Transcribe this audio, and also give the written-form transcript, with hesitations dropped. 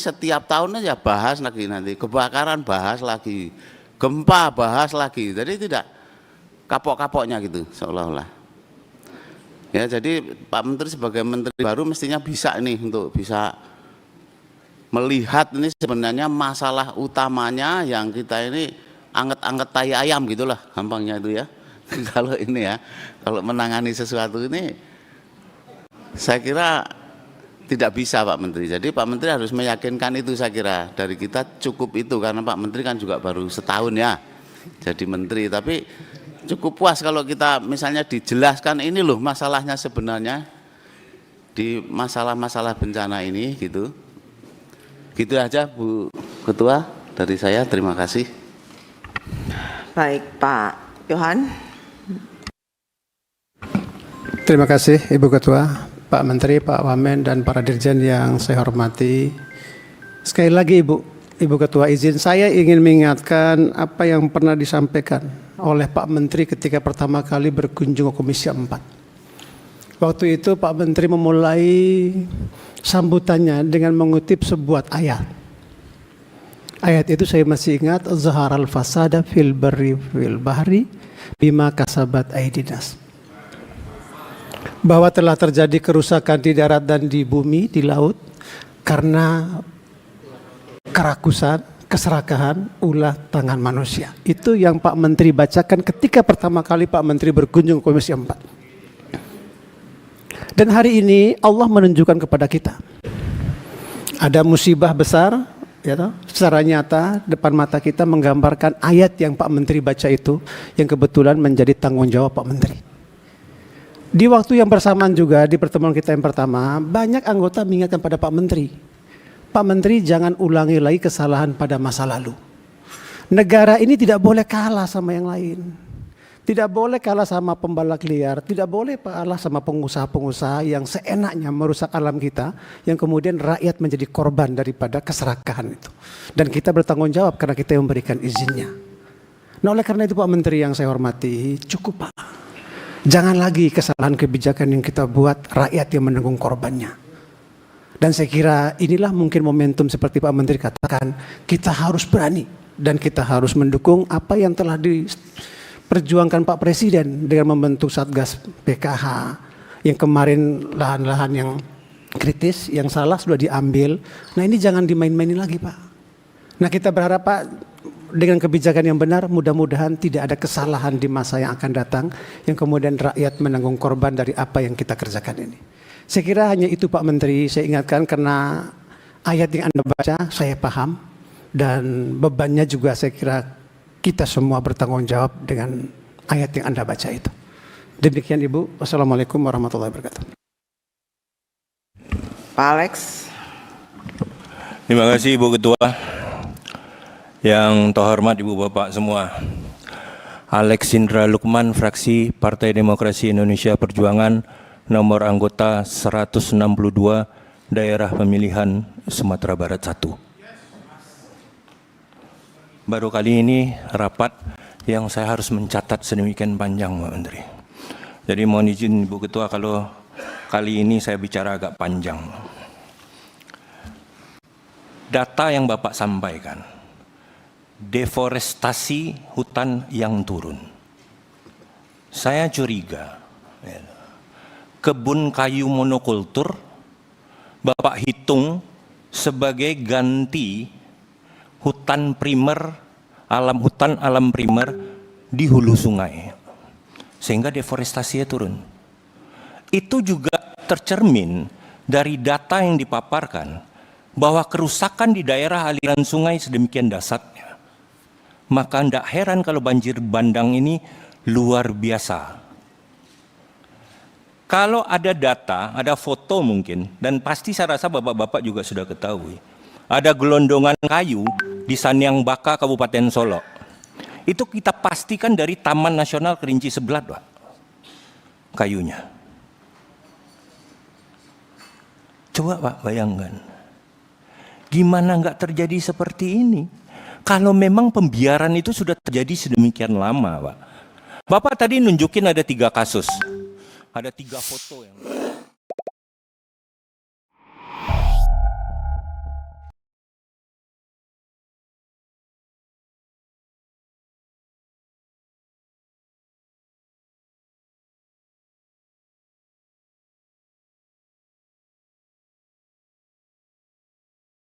setiap tahun aja bahas lagi, nanti kebakaran bahas lagi, gempa bahas lagi. Jadi tidak kapok-kapoknya gitu seolah-olah. Ya, jadi Pak Menteri sebagai menteri baru mestinya bisa ini untuk bisa melihat ini sebenarnya masalah utamanya yang kita ini anget-anget tai ayam gitulah gampangnya itu ya. Kalau ini ya, kalau menangani sesuatu ini saya kira tidak bisa Pak Menteri. Jadi Pak Menteri harus meyakinkan itu, saya kira dari kita cukup itu, karena Pak Menteri kan juga baru setahun ya jadi menteri. Tapi cukup puas kalau kita misalnya dijelaskan ini loh masalahnya sebenarnya di masalah-masalah bencana ini gitu. Gitu aja Bu Ketua dari saya, terima kasih. Baik Pak Yohan. Terima kasih Ibu Ketua, Pak Menteri, Pak Wamen, dan para dirjen yang saya hormati. Sekali lagi Ibu Ketua izin saya ingin mengingatkan apa yang pernah disampaikan oleh Pak Menteri ketika pertama kali berkunjung ke Komisi 4. Waktu itu Pak Menteri memulai sambutannya dengan mengutip sebuah ayat. Ayat itu saya masih ingat, zaharal fasada fil barri fil bahri bima kasabat aidinas. Bahwa telah terjadi kerusakan di darat dan di bumi, di laut, karena kerakusan, keserakahan, ulah tangan manusia. Itu yang Pak Menteri bacakan ketika pertama kali Pak Menteri berkunjung ke Komisi 4. Dan hari ini Allah menunjukkan kepada kita ada musibah besar, ya toh, secara nyata depan mata kita menggambarkan ayat yang Pak Menteri baca itu, yang kebetulan menjadi tanggung jawab Pak Menteri. Di waktu yang bersamaan juga di pertemuan kita yang pertama, banyak anggota mengingatkan pada Pak Menteri, Pak Menteri jangan ulangi lagi kesalahan pada masa lalu. Negara ini tidak boleh kalah sama yang lain. Tidak boleh kalah sama pembalak liar, tidak boleh kalah sama pengusaha-pengusaha yang seenaknya merusak alam kita, yang kemudian rakyat menjadi korban daripada keserakahan itu. Dan kita bertanggung jawab karena kita yang memberikan izinnya. Nah, oleh karena itu Pak Menteri yang saya hormati, cukup Pak. Jangan lagi kesalahan kebijakan yang kita buat, rakyat yang menanggung korbannya. Dan saya kira inilah mungkin momentum seperti Pak Menteri katakan, kita harus berani dan kita harus mendukung apa yang telah diperjuangkan Pak Presiden dengan membentuk Satgas PKH, yang kemarin lahan-lahan yang kritis, yang salah sudah diambil. Nah ini jangan dimain-mainin lagi Pak. Nah kita berharap Pak, dengan kebijakan yang benar, mudah-mudahan tidak ada kesalahan di masa yang akan datang, yang kemudian rakyat menanggung korban dari apa yang kita kerjakan ini. Saya kira hanya itu Pak Menteri, saya ingatkan karena ayat yang Anda baca saya paham, dan bebannya juga saya kira kita semua bertanggung jawab dengan ayat yang Anda baca itu. Demikian Ibu, wassalamualaikum warahmatullahi wabarakatuh. Pak Alex. Terima kasih Ibu Ketua. Yang terhormat Ibu Bapak semua, Alex Indra Lukman, fraksi Partai Demokrasi Indonesia Perjuangan, nomor anggota 162, daerah pemilihan Sumatera Barat 1. Baru kali ini rapat yang saya harus mencatat sedemikian panjang Pak Menteri. Jadi mohon izin Ibu Ketua kalau kali ini saya bicara agak panjang. Data yang Bapak sampaikan, deforestasi hutan yang turun. Saya curiga, kebun kayu monokultur Bapak hitung sebagai ganti hutan primer, hutan alam primer di hulu sungai, sehingga deforestasinya turun. Itu juga tercermin dari data yang dipaparkan bahwa kerusakan di daerah aliran sungai sedemikian dahsyatnya. Maka tidak heran kalau banjir bandang ini luar biasa. Kalau ada data, ada foto mungkin, dan pasti saya rasa bapak-bapak juga sudah ketahui, ada gelondongan kayu di Sanyang Baka, Kabupaten Solok. Itu kita pastikan dari Taman Nasional Kerinci Sebelat, Pak, kayunya. Coba Pak bayangkan, gimana nggak terjadi seperti ini? Kalau memang pembiaran itu sudah terjadi sedemikian lama, Pak. Bapak tadi nunjukin ada 3 kasus. Ada 3 foto yang